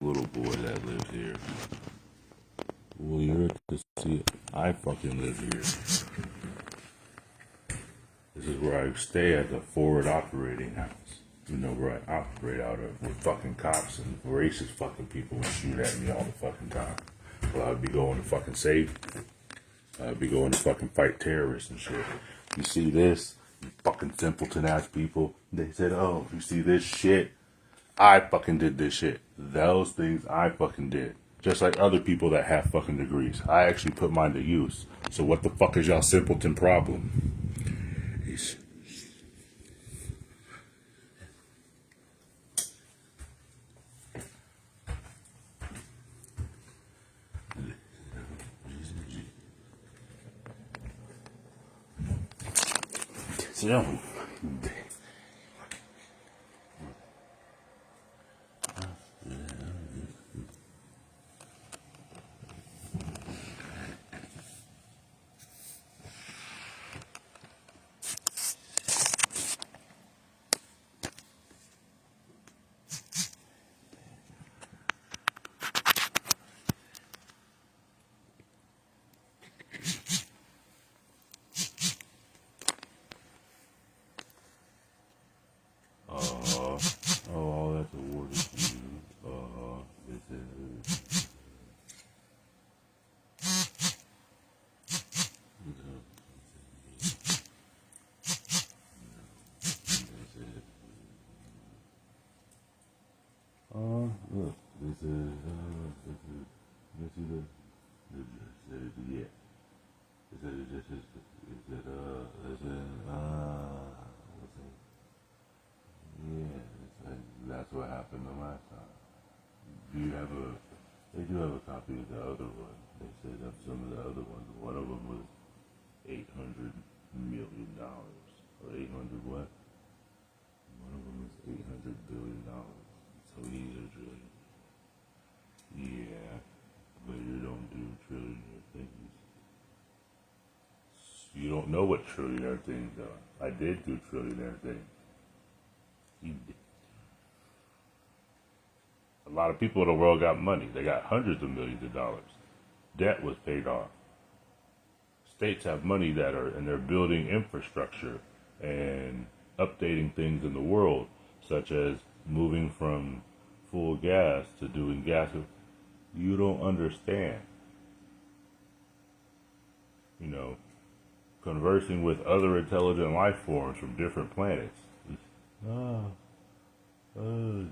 little boy that lives here. Well, you're to see. I fucking live here. This is where I stay at the forward operating house. You know where I operate out of with fucking cops and racist fucking people who shoot at me all the fucking time. Well, I'd be going to fucking save. I'd be going to fucking fight terrorists and shit. You see this? You fucking simpleton ass people. They said, oh, you see this shit? I fucking did this shit. Those things I fucking did. Just like other people that have fucking degrees. I actually put mine to use. So what the fuck is y'all simpleton problem? It's so all that's awarded to you. This is look, this is you see the yeah. That's what happened the last time. Do you have a? They do have a copy of the other one. They said of some of the other ones. One of them was $800 million or 800 what? One of them was $800 billion. So these are trillion. Yeah, but you don't do trillionaire things. You don't know what trillionaire things are. I did do trillionaire things. A lot of people in the world got money. They got hundreds of millions of dollars. Debt was paid off. States have money that are, and they're building infrastructure and updating things in the world, such as moving from full gas to doing gas. You don't understand. You know, conversing with other intelligent life forms from different planets. Ah,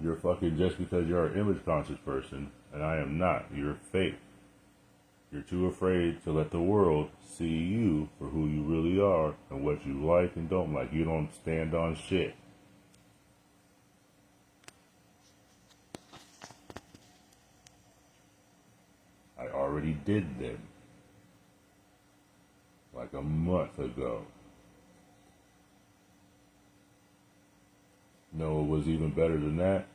you're fucking just because you're an image conscious person, and I am not. You're fake. You're too afraid to let the world see you for who you really are and what you like and don't like. You don't stand on shit. I already did them. Like a month ago. No, it was even better than that.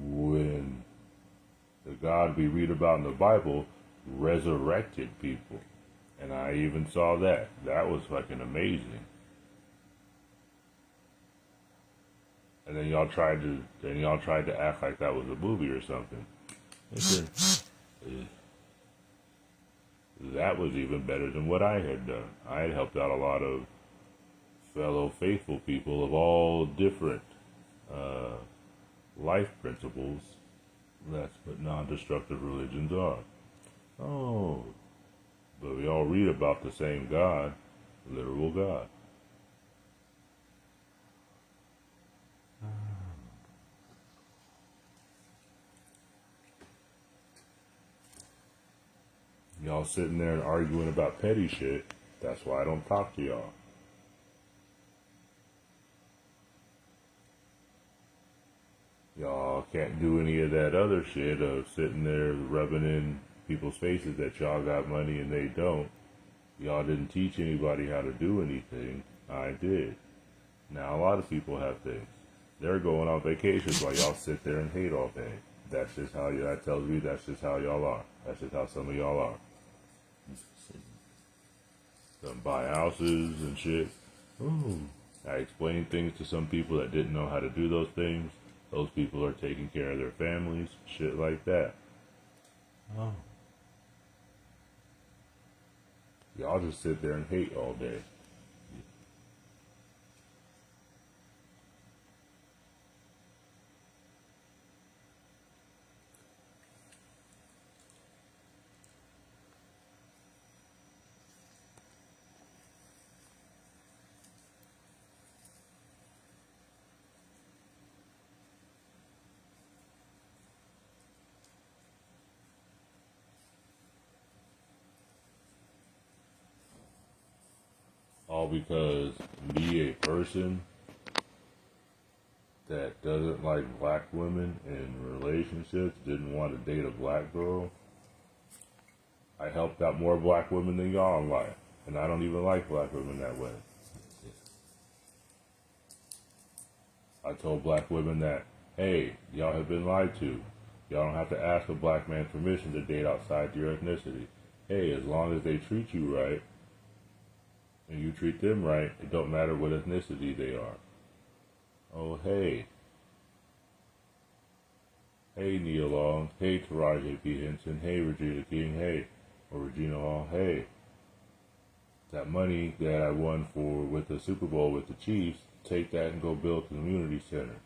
When the God we read about in the Bible resurrected people. And I even saw that. That was fucking amazing. And then y'all tried to act like that was a movie or something. That was even better than what I had done. I had helped out a lot of fellow faithful people of all different life principles. That's what non-destructive religions are. Oh, but we all read about the same God, literal God. Y'all sitting there and arguing about petty shit. That's why I don't talk to y'all. Y'all can't do any of that other shit of sitting there rubbing in people's faces that y'all got money and they don't. Y'all didn't teach anybody how to do anything. I did. Now a lot of people have things. They're going on vacations while y'all sit there and hate all day. That's just how you. That tells me that's just how y'all are. That's just how some of y'all are. Done buy houses and shit. Ooh. I explained things to some people that didn't know how to do those things. Those people are taking care of their families, shit like that. Oh. Y'all just sit there and hate all day. All because me, a person that doesn't like black women in relationships, didn't want to date a black girl. I helped out more black women than y'all in life. And I don't even like black women that way. I told black women that, hey, y'all have been lied to. Y'all don't have to ask a black man's permission to date outside your ethnicity. Hey, as long as they treat you right, and you treat them right, it don't matter what ethnicity they are. Oh, hey. Hey, Nia Long. Hey, Taraji P. Henson. Hey, Regina King. Hey. Or Regina Long. Hey. That money that I won for with the Super Bowl with the Chiefs, take that and go build community centers.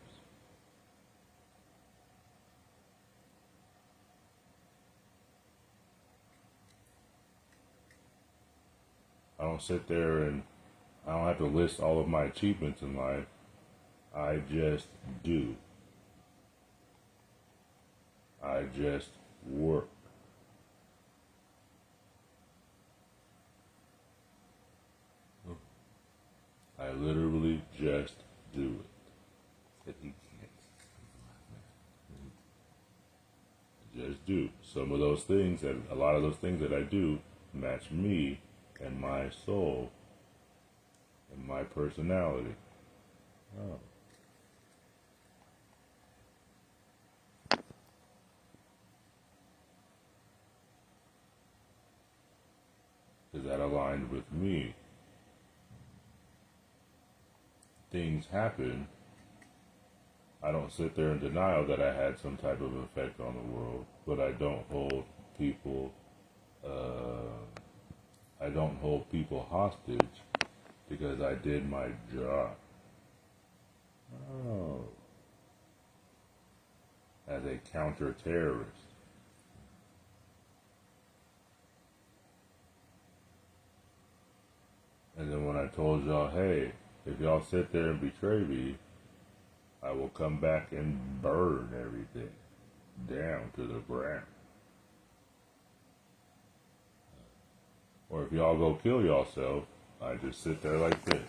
I don't sit there and I don't have to list all of my achievements in life. I just do. I just work. I literally just do it. Just do. Some of those things, and a lot of those things that I do, match me and my soul and my personality. Oh. Because that aligned with me. Things happen. I don't sit there in denial that I had some type of effect on the world, but I don't hold people. I don't hold people hostage because I did my job. Oh. As a counter-terrorist. And then when I told y'all, hey, if y'all sit there and betray me, I will come back and burn everything down to the ground. Or if y'all go kill yourself, I just sit there like this.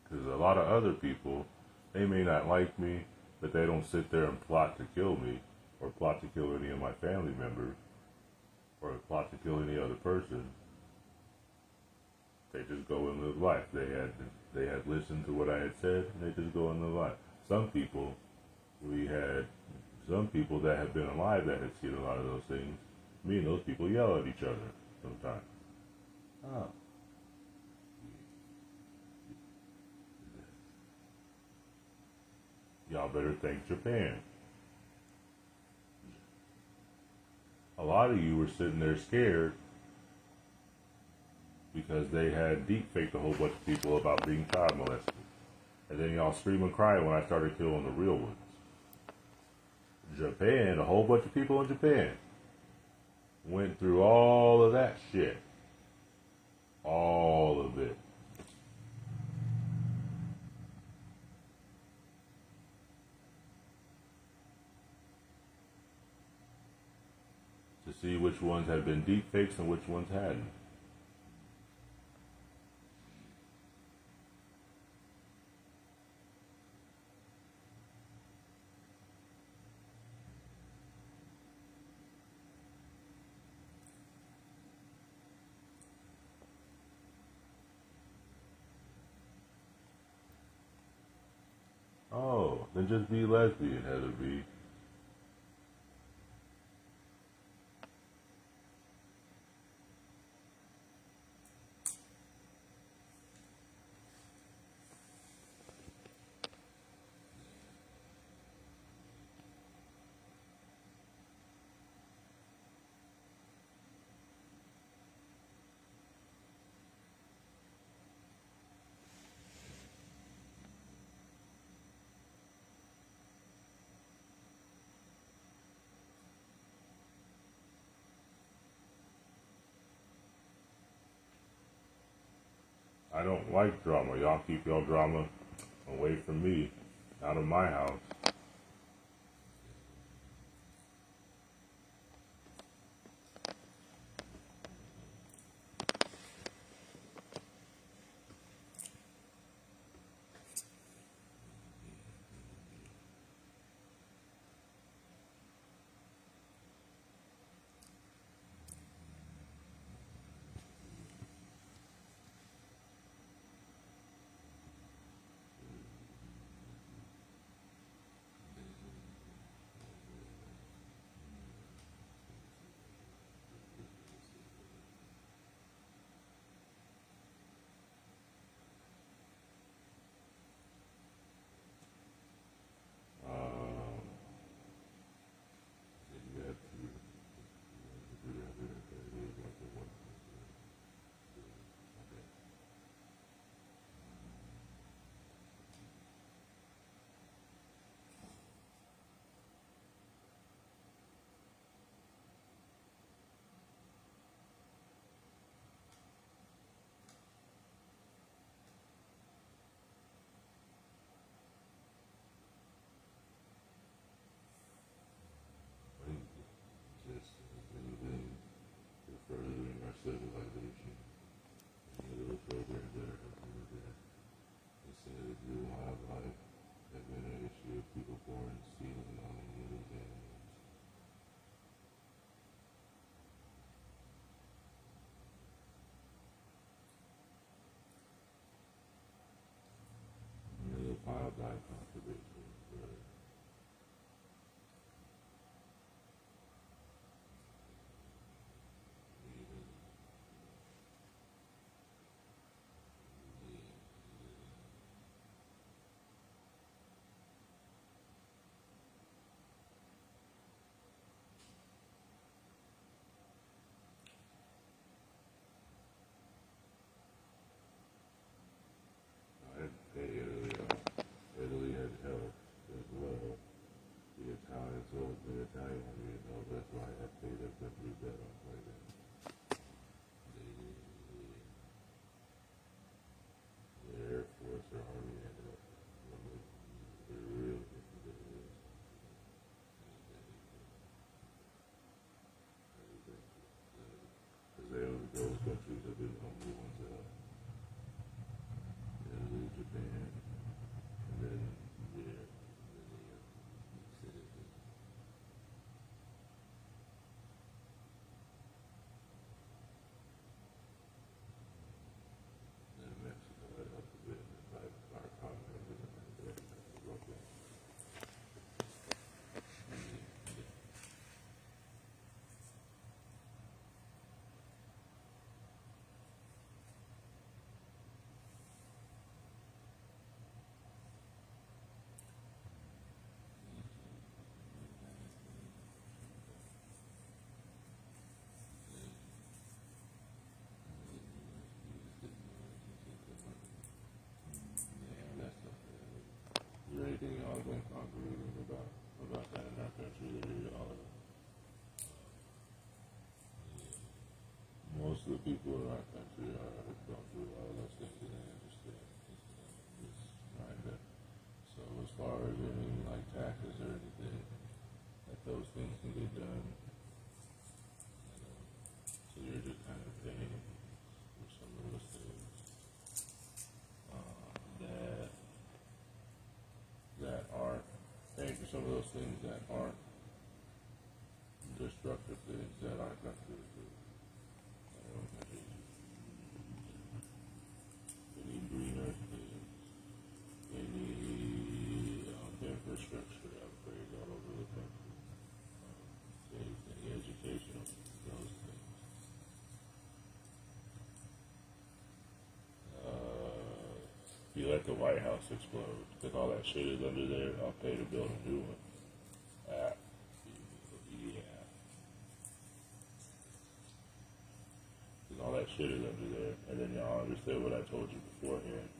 Because a lot of other people, they may not like me, but they don't sit there and plot to kill me, or plot to kill any of my family members, or plot to kill any other person. They just go and live life. They had listened to what I had said, and they just go and live life. Some people, we had some people that have been alive that had seen a lot of those things. Me and those people yell at each other sometimes. Oh. Y'all better thank Japan. A lot of you were sitting there scared because they had deep faked a whole bunch of people about being child molested. And then y'all scream and cry when I started killing the real ones. Japan, a whole bunch of people in Japan went through all of that shit. All of it. To see which ones had been deep fakes and which ones hadn't. Oh, then just be lesbian, Heather B. I don't like drama. Y'all keep your drama away from me, out of my house. Just anything for furthering our civilization. Any little programs that are helping with that. Instead of do wildlife, have been an issue of people born and stealing all the little animals. Little wildlife conservation. I had to pay Italy off. Italy had help as well. The Italians owed the Italian money, you know, that's why I paid their country debt off like that. The Air Force or Army ended up, they're real infidels. Because those countries have been the only ones that Italy, Japan, and then, yeah, and Mexico had helped a bit, like our continent isn't that bad, okay. Yeah, that's okay. Is there anything y'all have been concluding about that in our country that y'all are, most of the people in our country are going through a lot of those things and they understand. It's kind of, so as far as any like taxes or anything, that those things can get done. So you're just kind of paying for some of those things that aren't paying for some of those things that aren't destructive things that our country is doing. Our own country. Any greener things, any infrastructure upgrades all over the country, any educational, those things. If you let the White House explode, because all that shit is under there, I'll pay to build a new one. Yeah. Because all that shit is under there. And then y'all understand what I told you beforehand.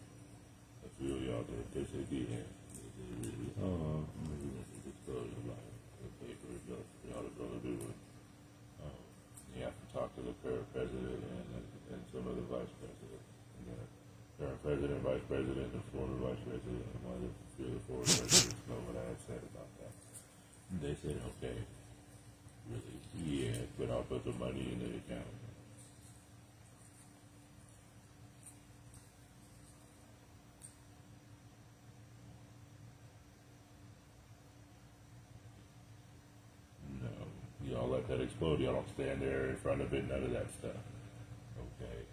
A few of y'all did. They said, yeah. Maybe this is exploding about it. The paper is up for y'all to build a new one. You have to talk to the current president and some of the vice presidents. And president, vice president, the former vice president, and one of the few of the former presidents know what I had said about that. They said, okay, really, yeah, but I'll put the money in the account. No, y'all let that explode. Y'all don't stand there in front of it, none of that stuff. Okay.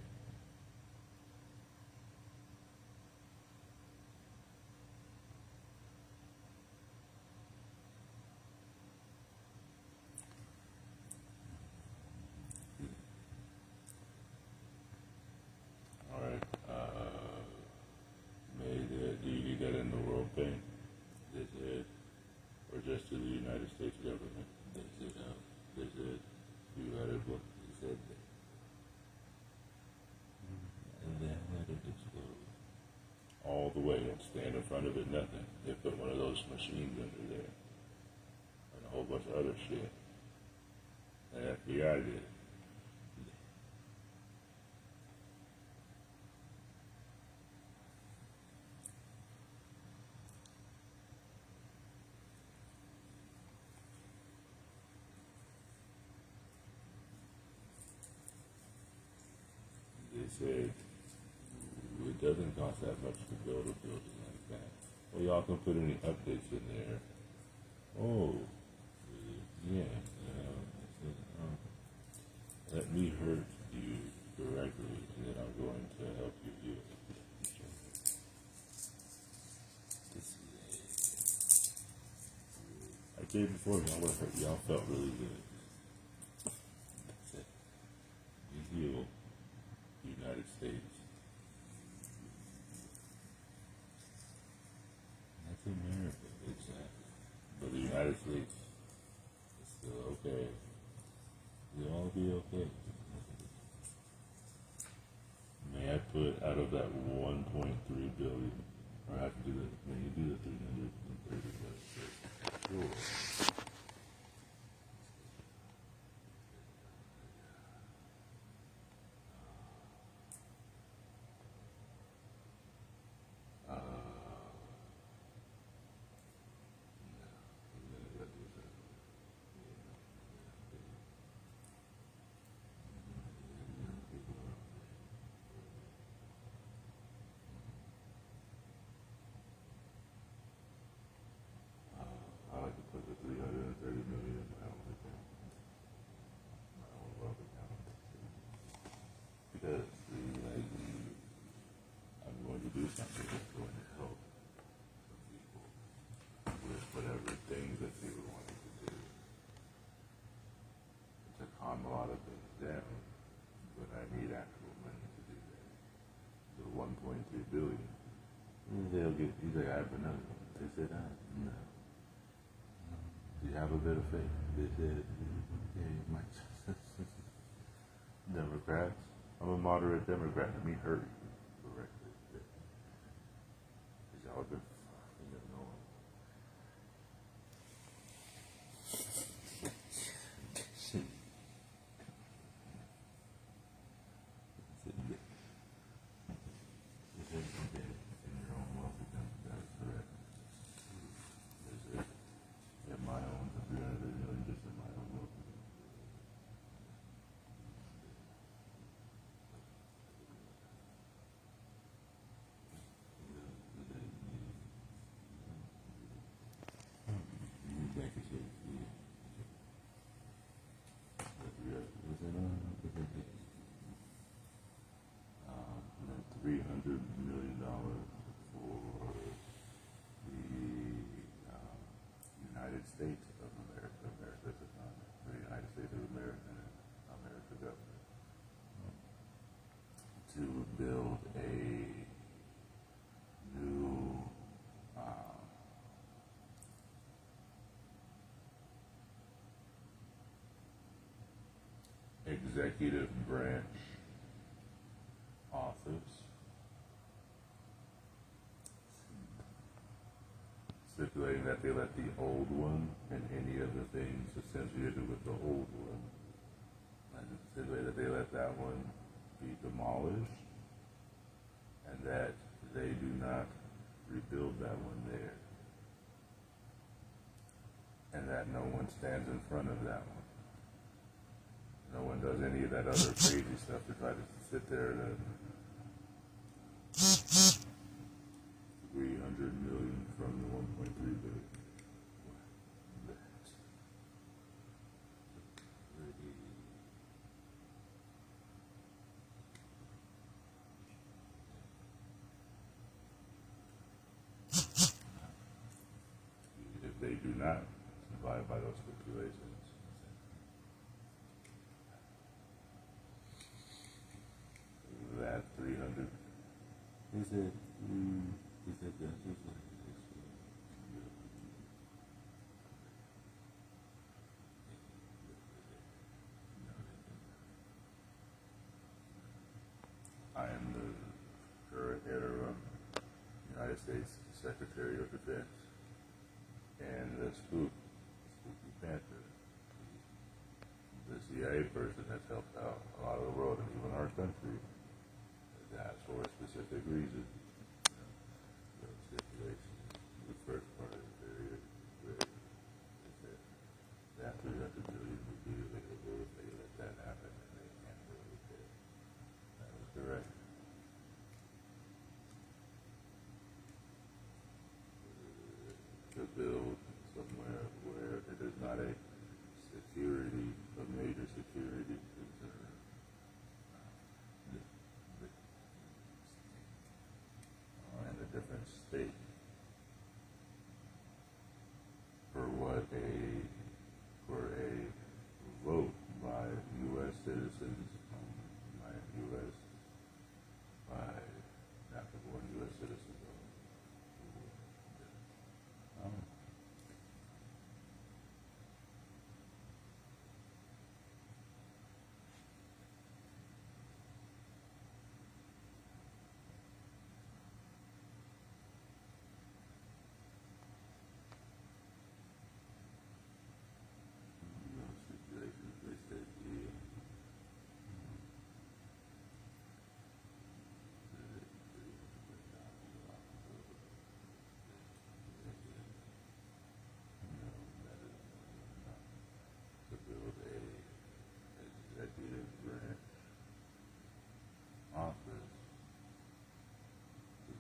All right. Do you need that in the world thing? Is it, or just to the United States government? Is it, you had it, what you said, and then let it explode. All the way, don't stand in front of it, nothing. They put one of those machines under there, and a whole bunch of other shit. The FBI did. They said it doesn't cost that much to build a building like that. Well, y'all can put any updates in there. Oh, yeah. Let me hurt you directly, and then I'm going to help you heal. I gave before y'all would hurt. Y'all felt really good. That's it. You heal the United States. That's America, exactly. But the United States is still okay. We'll all be okay. May I put out of that 1.3 billion, or I have to do the, may you do the 330 billion? Sure. I like to put the 330 million in my own account, my own wealth account, because I'm going to do something that's going to help some people with whatever things that they were wanting to do to calm a lot of things down. But I need actual money to do that. The 1.3 billion. They'll get. He's like, I have another one. They said, no. Do you have a bit of faith? They said, yeah, you might. Democrats. I'm a moderate Democrat. Let me hurt you correctly. Because y'all have been fucking annoying. In your own wealth account, that is correct. Is it in my own, the 300 million just in my own wealth account? Thank you, sir. $300 million for the United States of America, America's economy, the United States of America, America government, to build a new executive branch office, stipulating that they let the old one and any of the things associated with the old one, and stipulating that they let that one be demolished, and that they do not rebuild that one there, and that no one stands in front of that one. No one does any of that other crazy stuff to try to sit there and 300 million from the 1.3 billion. If they do not abide by those stipulations, that 300. He said, that's just like I am the current interim United States Secretary of Defense, and the Spooky Panther, the CIA person that's helped out a lot of the world and even our country. That's for a specific reason. The stipulation, the first part of the period, where it said that 300 million would be available if they let that happen, and they can't really pay. That was correct. To build somewhere where it is not a major security concern. In a different state for a vote by U.S. citizens, by U.S. by natural born U.S. citizens.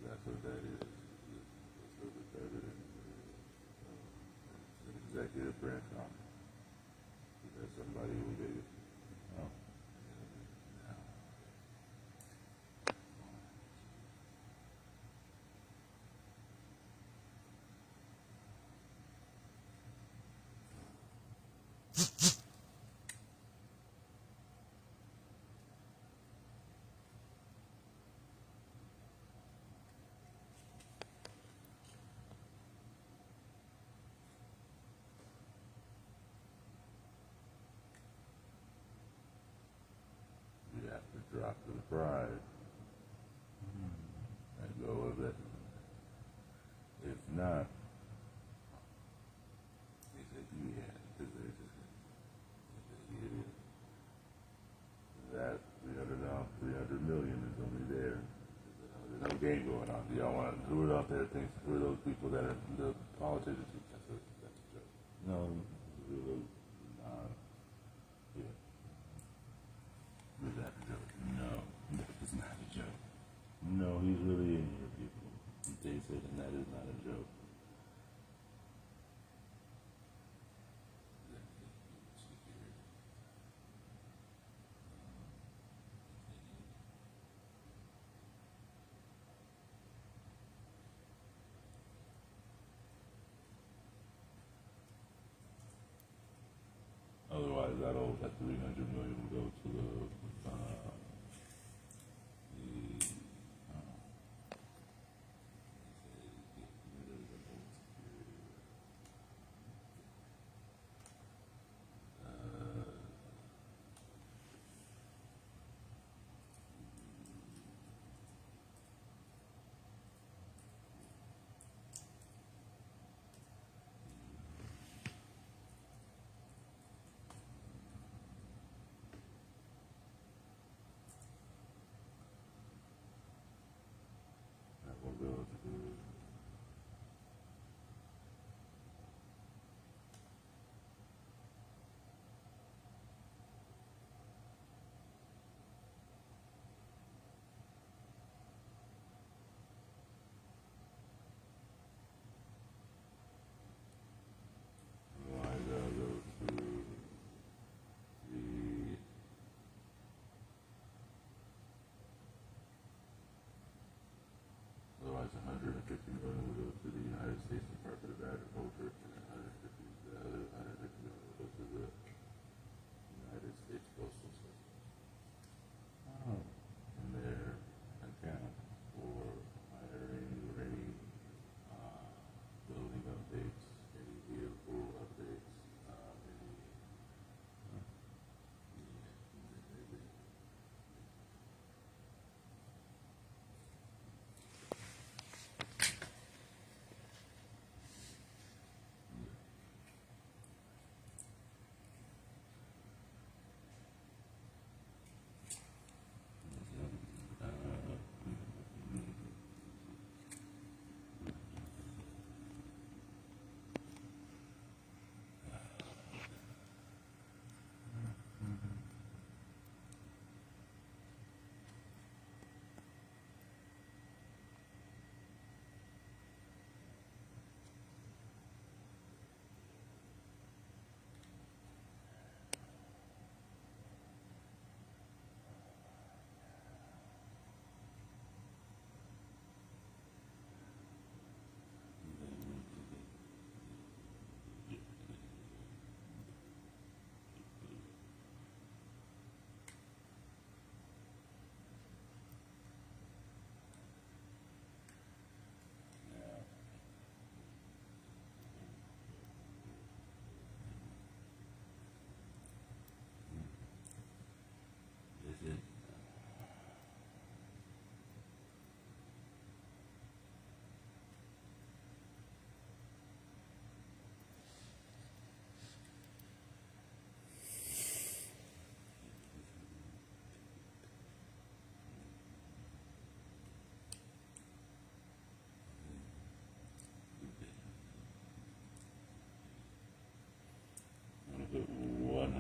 That's what that is. That's what the president it's an executive branch office. That's somebody who did it. Oh. You have to drop to the pride and go with it. If not, he said, yeah, because they're just that 300 million is only there. There's no game going on. You don't want to do it out there. Things for those people that are the politicians. That's a joke. no, Yeah. Is that a joke? No, that is not a joke. no, he's really in here, people. They said, and that is not a joke. Otherwise, that 300 million will go to the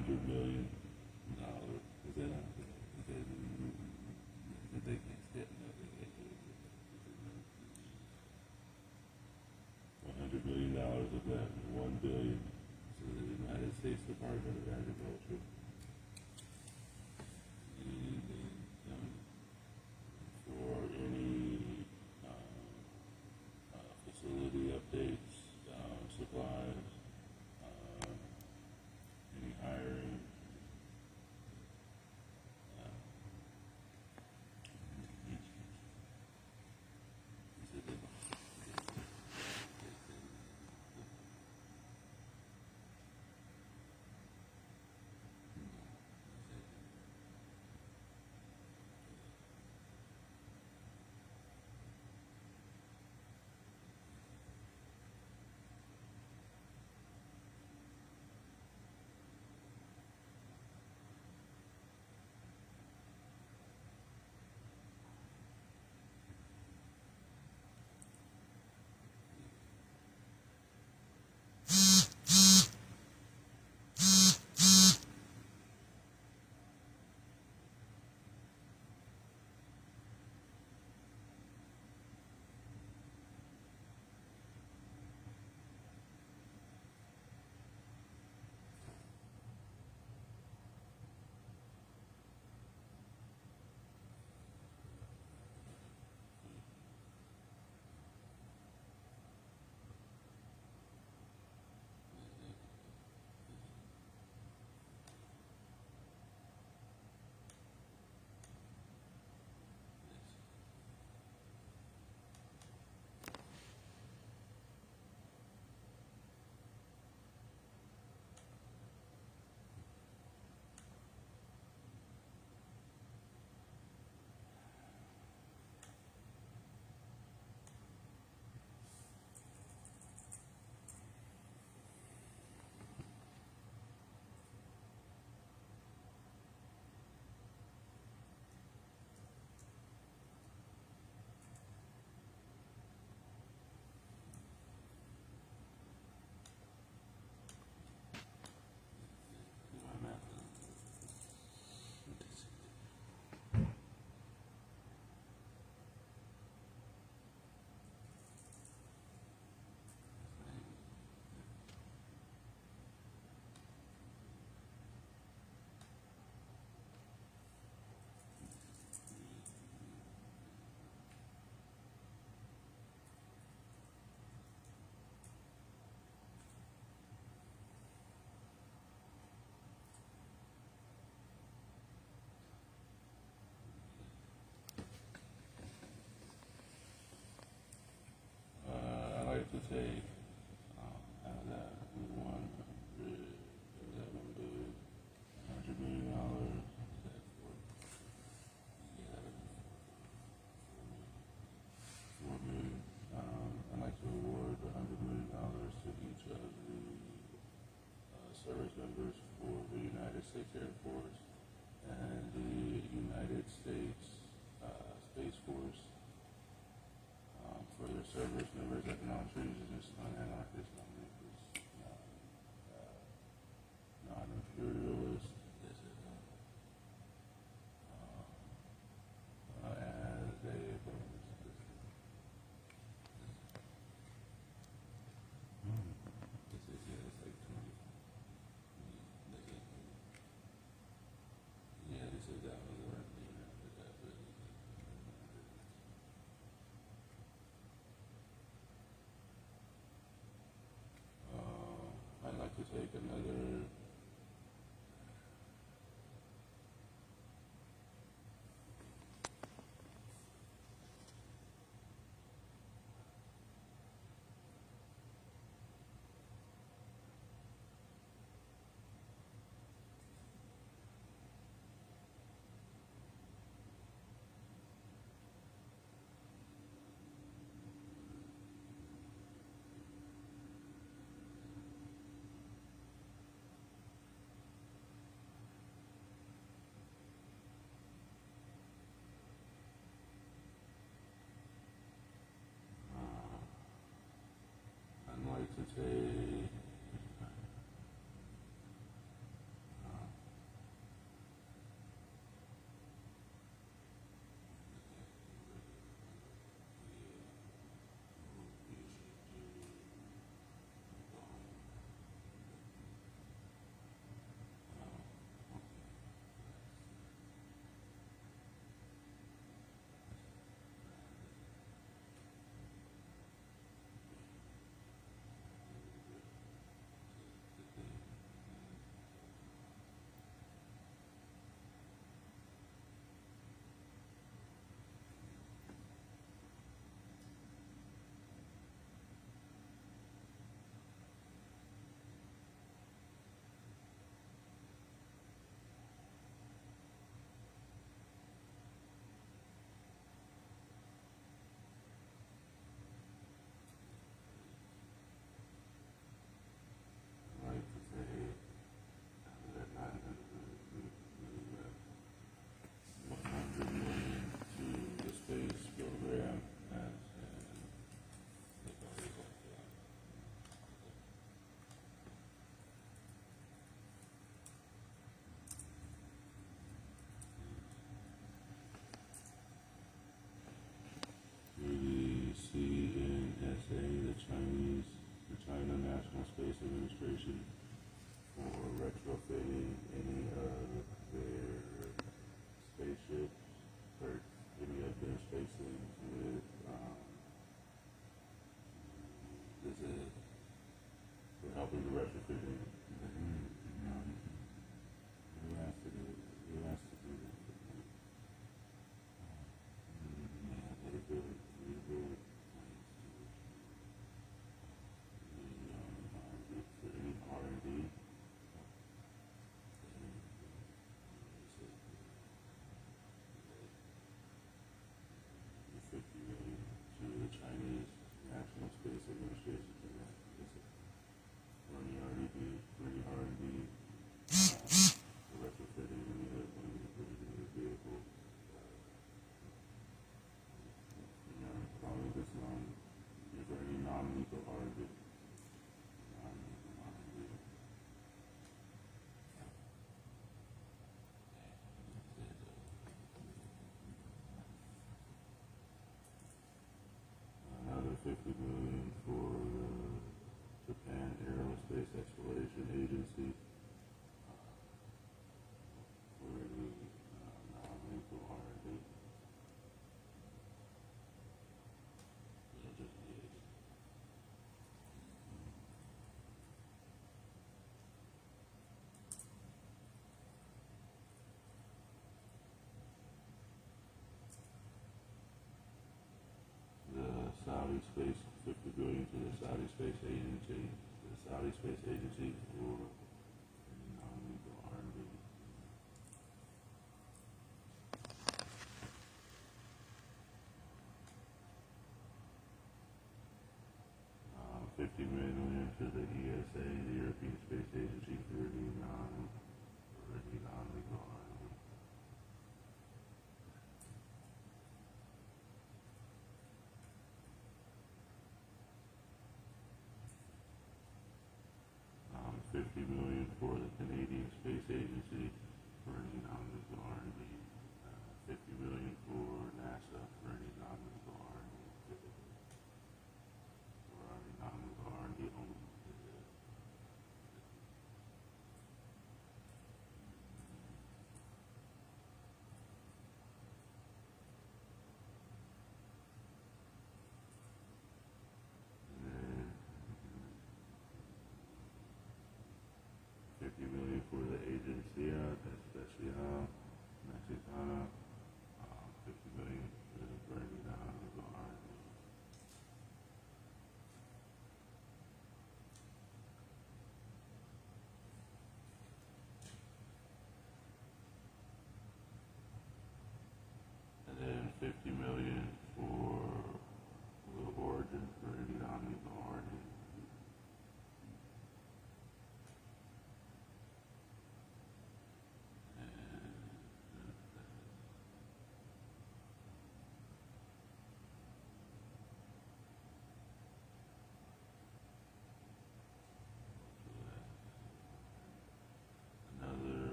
$100 million. Is that not? They can't step. No, they can't do it. $100 million of that, $1 billion to the United States Department of Agriculture. For any facility updates, supplies, any hiring. I like to take out of that $100 million. $4 million. I'd like to award $100 million to each of the service members for the United States Air Force and the United States Space Force for their service members at non-treasonous, non-anarchist, non-imperialist, and they it's like 20. Yeah, they said that was around I'd like to take another. I'd like to take the China National Space Administration for retrofitting any of their spaceships or any of their space things with this is for helping to retrofit it. Who has to do it? Who has to do it? Yeah, they do it. We do it. For any R&D. $50 million to the Chinese National Space Administration for that. For any R&D, for retrofitting any of the vehicles. As long as it's for any non-lethal R&D. Non-lethal R&D. Another $50 million for the Japan Aerospace Exploration Agency for the non-lethal R&D. The Saudi Space, $50 billion to the Saudi Space Agency. The Saudi Space Agency for non-lethal R&D. $50 million to the ESA, the European Space Agency, for the non-lethal R&D. $50 million for the Canadian Space Agency for any non-lethal R&D. $50 million for NASA for any non-lethal R&D. For any non-lethal R&D only. $50 million for the agency, especially Mexico.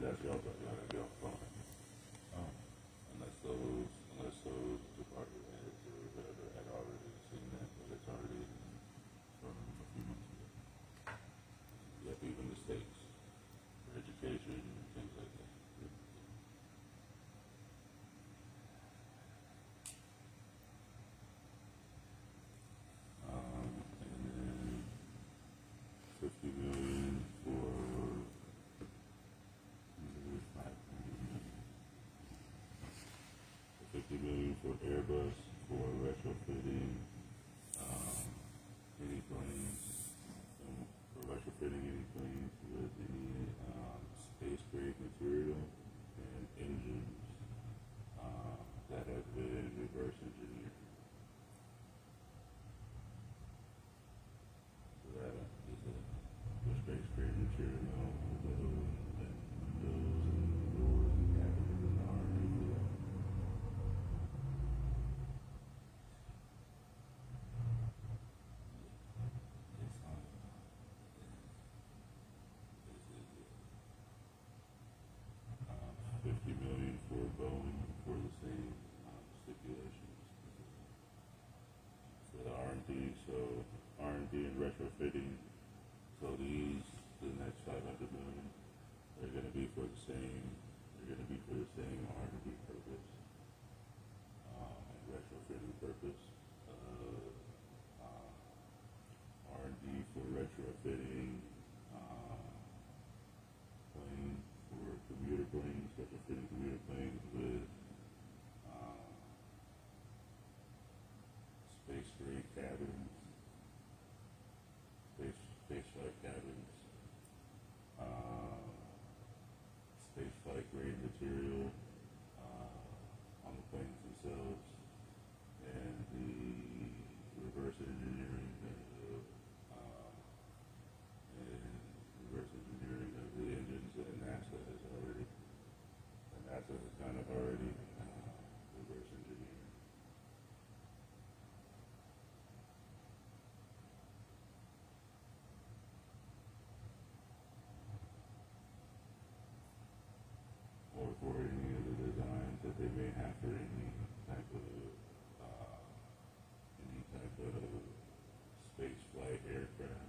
That's y'all gotta be off phone. Oh, Unless those department heads or whatever had already seen that, but it's already from a few months ago. Yep, even the states for education and things like that. Yep. And then 50 million for 50 million for Airbus for retrofitting any planes, for retrofitting any planes with any space grade material and engines that have been reverse engineered. So that is the space grade material, the windows and doors and cabinets and R&D for that. It's on. Uh, 50 million for Boeing for the same stipulations for the R&D. So R&D and retrofitting. So the next 500 million, they're going to be for the same. They're going to be for the same R&D purpose and retrofitting purpose. R&D for retrofitting planes for commuter planes, retrofitting commuter planes with space grade cabins, space flight cabins, space flight grade material on the planes themselves, and the reverse engineering of the engines that NASA has already. And NASA has kind of already reverse engineered. Or for any of the designs that they may have for any type of space flight aircraft,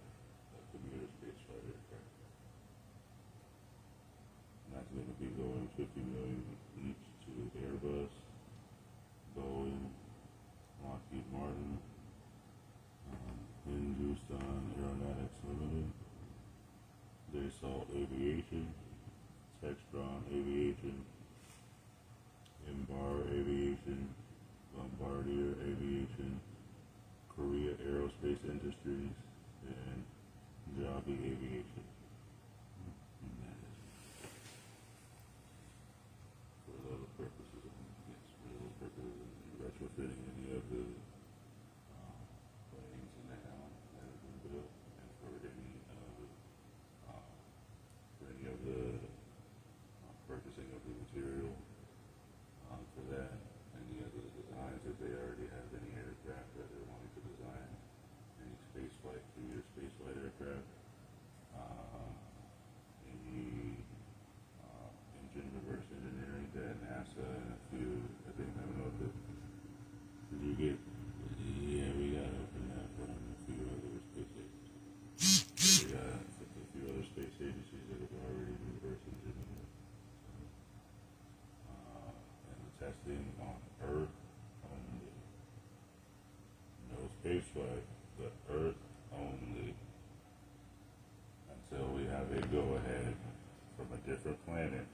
commuter space flight aircraft. And that's going to be going 50 million each to Airbus, Boeing, Lockheed Martin, Hindustan Aeronautics Limited, Dassault Aviation, Textron Aviation, Embar Aviation, Bombardier Aviation, Korea Aerospace Industries, and Joby Aviation. And that is for those purposes. Yes, for those purposes, retrofitting any of the planes now that have been built, and for any of the purchasing of the material for that, any of the designs if they already have any aircraft that they're wanting to design, any space flight, commuter space flight aircraft, any engine reverse engineering that NASA and a few, I think, I don't know if it, did you get, yeah, we got to open that from a few other space agencies. We got a few other space agencies that have already reverse engineered. And the testing on Earth only. No space flight, but Earth only. Until we have a go ahead from a different planet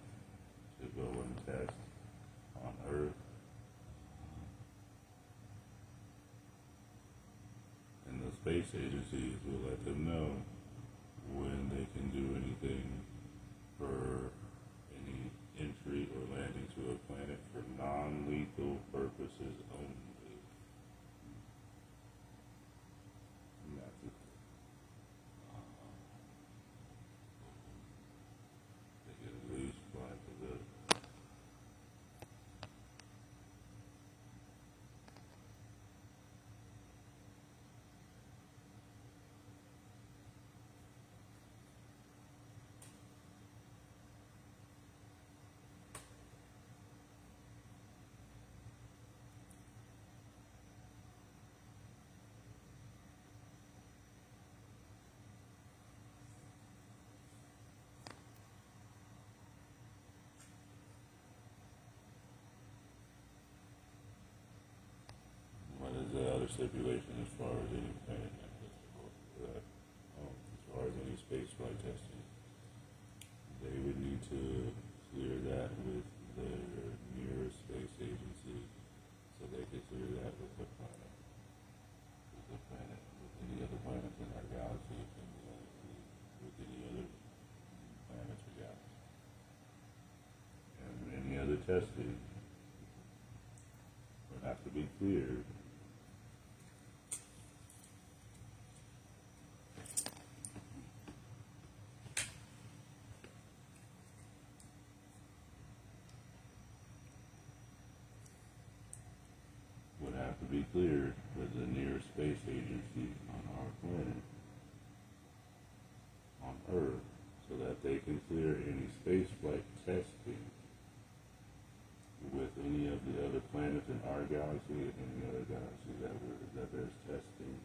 to go and test on Earth. And the space agencies will let them know when they can do anything for any entry or landing to a planet for non-lethal purposes only. And that's it. They get at least fly to the another stipulation as far as any planet as far as any space flight testing. They would need to clear that with their nearest space agency, so they could clear that with the planet, with any other planets in our galaxy, and with any other planets or galaxies, and any other testing would have to be cleared. Would have to be cleared with the nearest space agency on our planet, on Earth, so that they can clear any spaceflight testing with any of the other planets in our galaxy and any other galaxy that there's testing.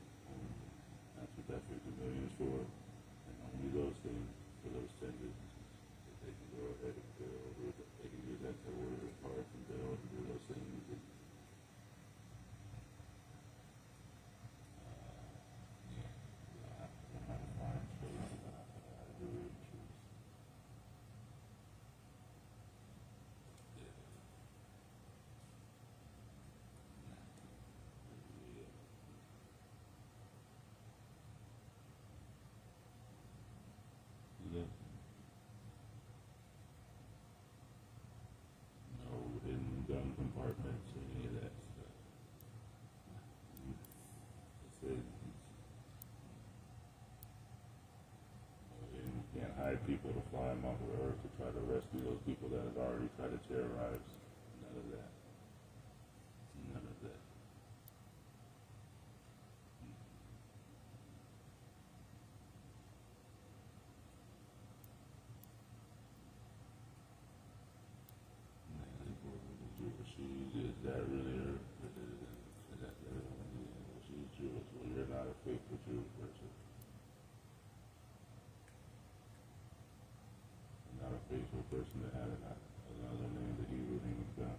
That's what that 50 million is for, and only those things for those 10 businesses that they can go ahead and build. They can use that to order parts and build and do those things. No hidden gun compartments, any of that stuff. You can't hire people to fly them off of Earth to try to rescue those people that have already tried to terrorize. None of that. None of that. Is that really her? Is that really she's Jewish? Well, you're not a faithful Jewish person. You're not a faithful person that had another name, the Hebrew name of God.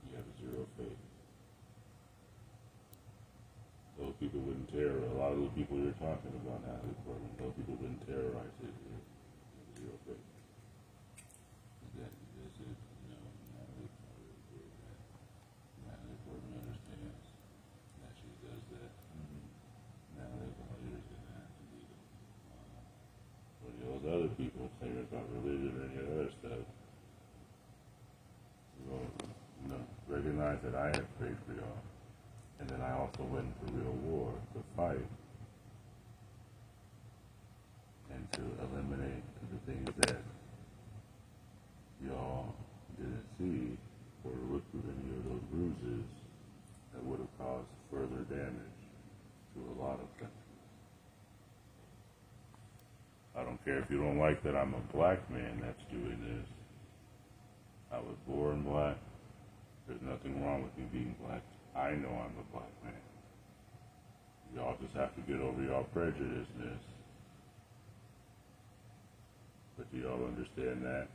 You have zero faith. Those people wouldn't terrorize. A lot of those people you're talking about now, those people wouldn't terrorize Israel. Zero faith. This is, Natalie Portman understands that she does that. Natalie lawyers and that. But those other people saying about religion or any other stuff, recognize that I have faith for y'all. And then I also went into real war to fight and to eliminate the things that y'all didn't see or look through any of those bruises that would have caused further damage to a lot of countries. I don't care if you don't like that I'm a black man that's doing this. I was born black. There's nothing wrong with me being black. I know I'm a black man. Y'all just have to get over y'all prejudiceness. But do y'all understand that?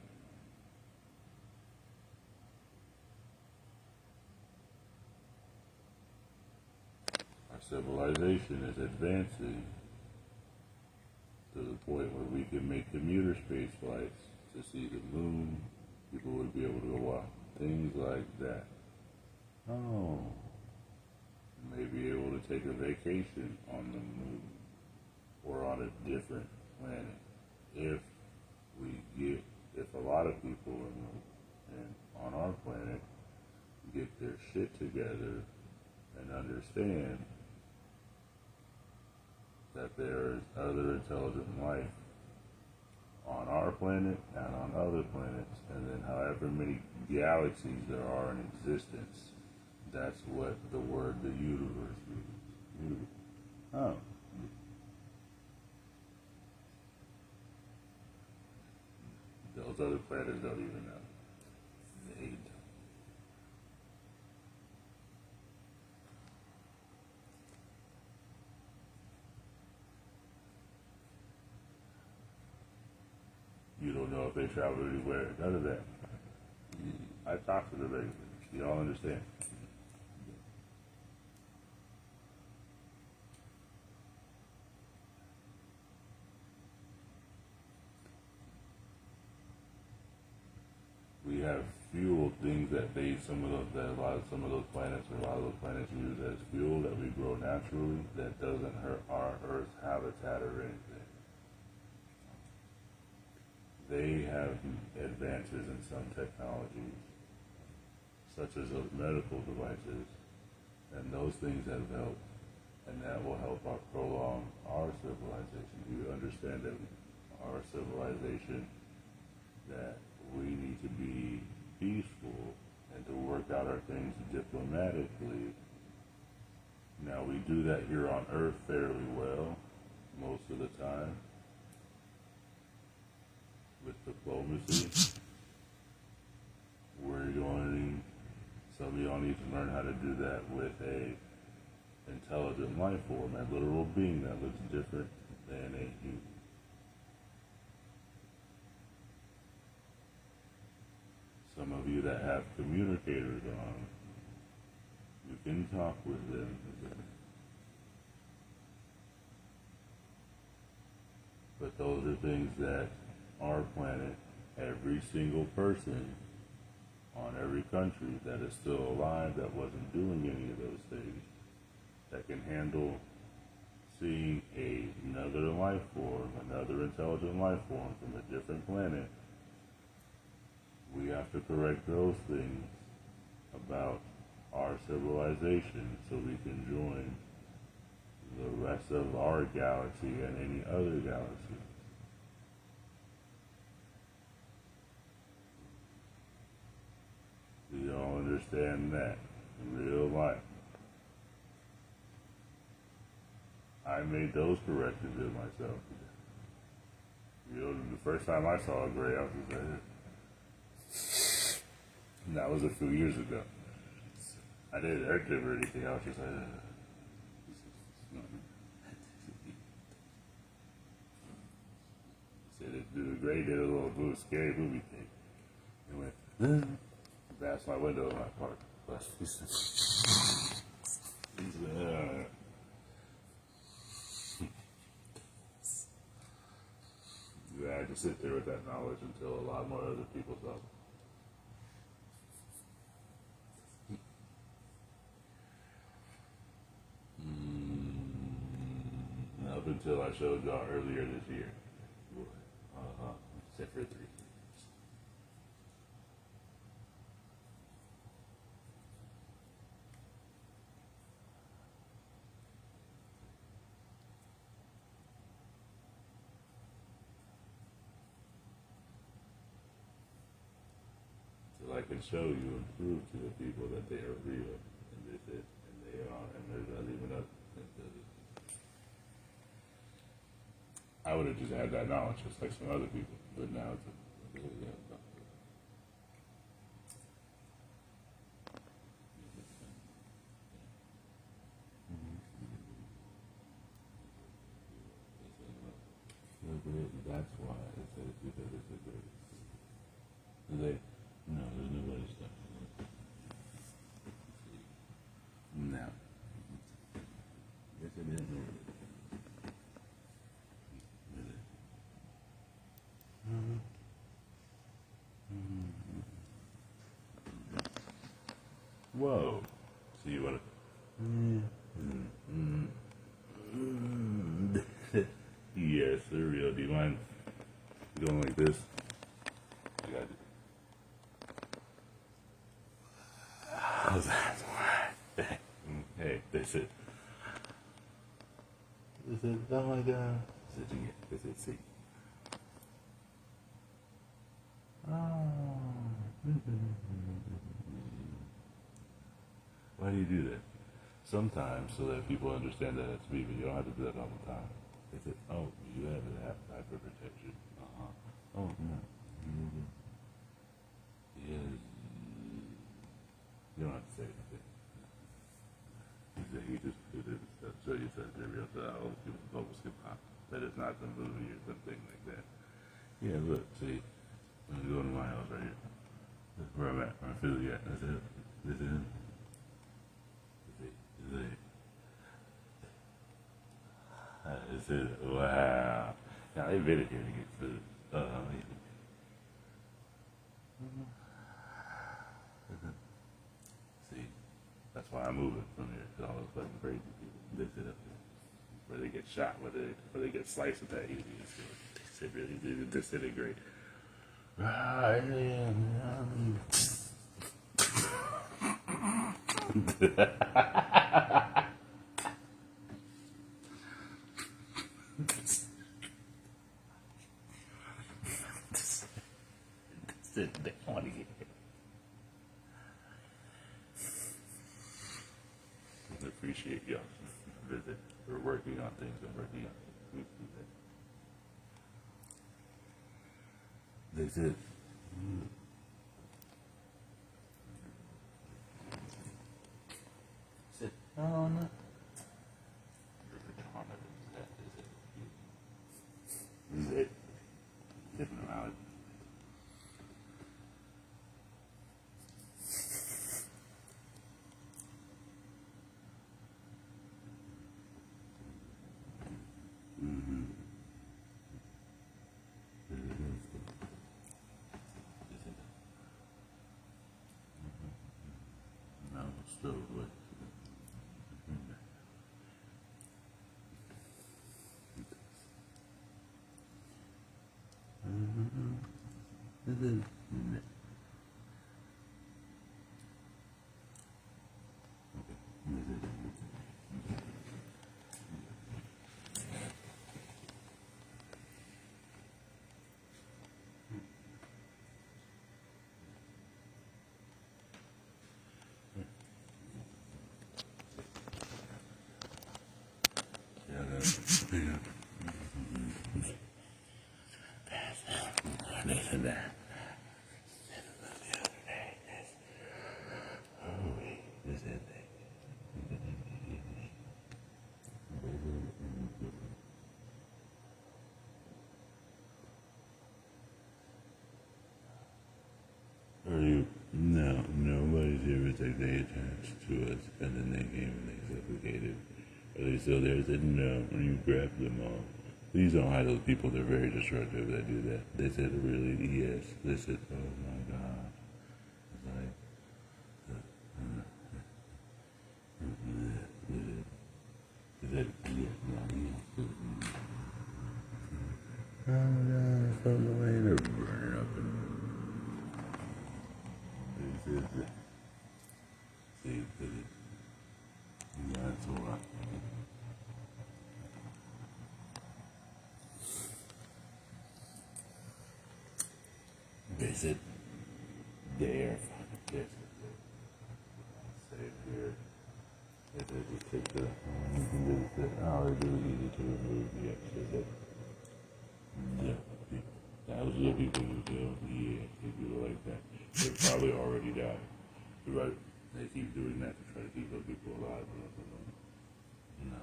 Our civilization is advancing to the point where we can make commuter space flights to see the moon. People would be able to go out. Things like that. Oh. May be able to take a vacation on the moon or on a different planet if a lot of people on our planet get their shit together and understand that there is other intelligent life on our planet and on other planets, and then however many galaxies there are in existence. That's what the word the universe means. Oh. Those other planets don't even know. They don't. You don't know if they travel anywhere. None of that. I talk to the regulars. Y'all understand? have fuel things that some of those planets or a lot of those planets use as fuel that we grow naturally that doesn't hurt our Earth's habitat or anything. They have advances in some technologies, such as those medical devices, and those things have helped, and that will help prolong our civilization. You understand that our civilization, that we need to be peaceful and to work out our things diplomatically. Now, we do that here on Earth fairly well most of the time with diplomacy. Some of y'all need to learn how to do that with a intelligent life form, a literal being that looks different than a human. Some of you that have communicators on, you can talk with them. But those are things that our planet, every single person on every country that is still alive that wasn't doing any of those things, that can handle seeing another life form, another intelligent life form from a different planet. We have to correct those things about our civilization so we can join the rest of our galaxy and any other galaxy. Do y'all understand that in real life? I made those corrections in myself. You know, the first time I saw a gray, I was just like, and that was a few years ago. I didn't hurt them or anything. I was just like, said it, dude, Gray did a little scary movie thing. It went, that's my window in my park. You had to sit there with that knowledge until a lot more other people saw it. Up until I showed y'all earlier this year. Except for 3 years. So I can show you and prove to the people that they are real, and they are, and there's not even a. I would have just had that knowledge just like some other people, but now it's that's why it's because it's a great. No, there's nobody stuff. No. Yes, it is. Whoa. So you want to... Yes, they're real. Do you mind going like this? I got it. How's that? Hey, that's it. Is it? Oh my God. Is it? See. Oh. Why do you do that? Sometimes so that people understand that it's me, but you don't have to do that all the time. Is it? Oh, you have to have hyperprotection. Oh, no. Yes. You don't have to say anything. He just did it. So you said they're real. So I'll give a focus hip hop. That is not some movie or something like that. Yeah, look, see. I'm going to my house right here. That's where I'm at. I feel yet. That's it. This is it. This is wow. Now they invented here to get food. why I move it from there. Cause all those fucking crazy people visit up there. Where they get shot, where they get sliced with that easy. They said really did this did it great. Right, they want to get hit. I appreciate y'all visit. We're working on things. I'm working on things. They said. Sit down. Is it? Tipping around. No, still with. Listen to that. This is it. Are you? No, nobody's here with like they attached to us, and then they came and they suffocated. Are they still there? I said no. When you grab them all, please don't hide those people. They're very destructive that do that. They said really yes. They said, oh my god. It's like. Oh no, from the way they're burning up and this is it. See, that's all right. They said they're fucking pissed. Save here. They said just take the oh, it's really easy to remove the extra. Yeah. Thousands of people who do, yeah, they do it like that. They probably already died. Right? They keep doing that to try to keep those people alive. No.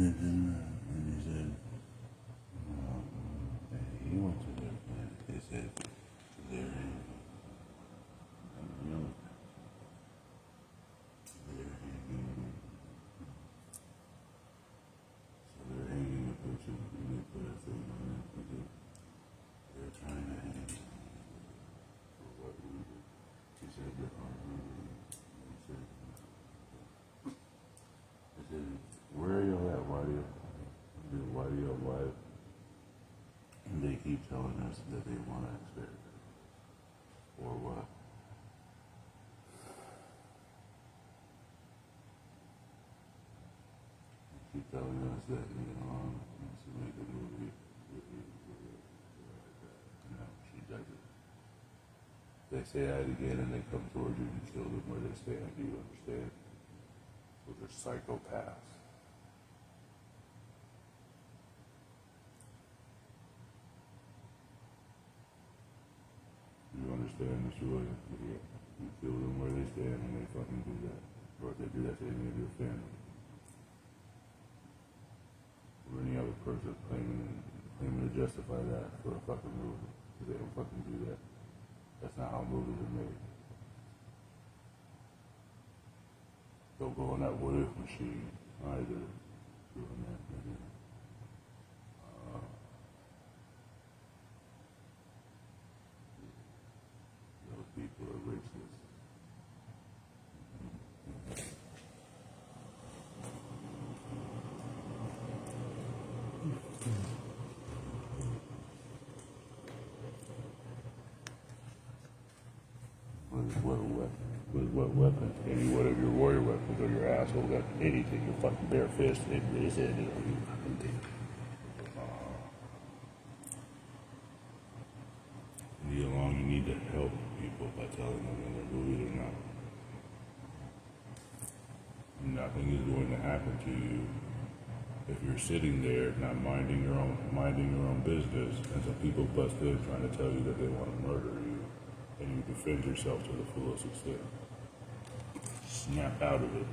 And he said, he went to their planet. They said, they're in, you know, they're hanging a bunch of, they put a thing on it because they're trying to hang for what reason? He said, he said, where are y'all at? Why do y'all, and they keep telling us that they want to experiment. Or what? They keep telling us that, to make a movie with you. No, she doesn't. They say that again and they come towards you and kill them where they stand. Do you understand? So they're psychopaths. You understand, Mr. Williams? You kill them where they stand when they fucking do that. Or if they do that to any of your family. Or any other person claiming to justify that for a fucking movie. Because they don't fucking do that. That's not how movies are made. Don't go on that what if machine either. Doing that, nigga. Those people are racist. What a weapon? What weapon? Any one of your warrior weapons or your asshole got anything? Your fucking bare fist. They said it. You fucking thing. How long you need to help people by telling them whether they believe it or not. Nothing is going to happen to you if you're sitting there not minding your own business, and some people bust in trying to tell you that they want to murder you, and you defend yourself to the fullest extent. Snap out of it.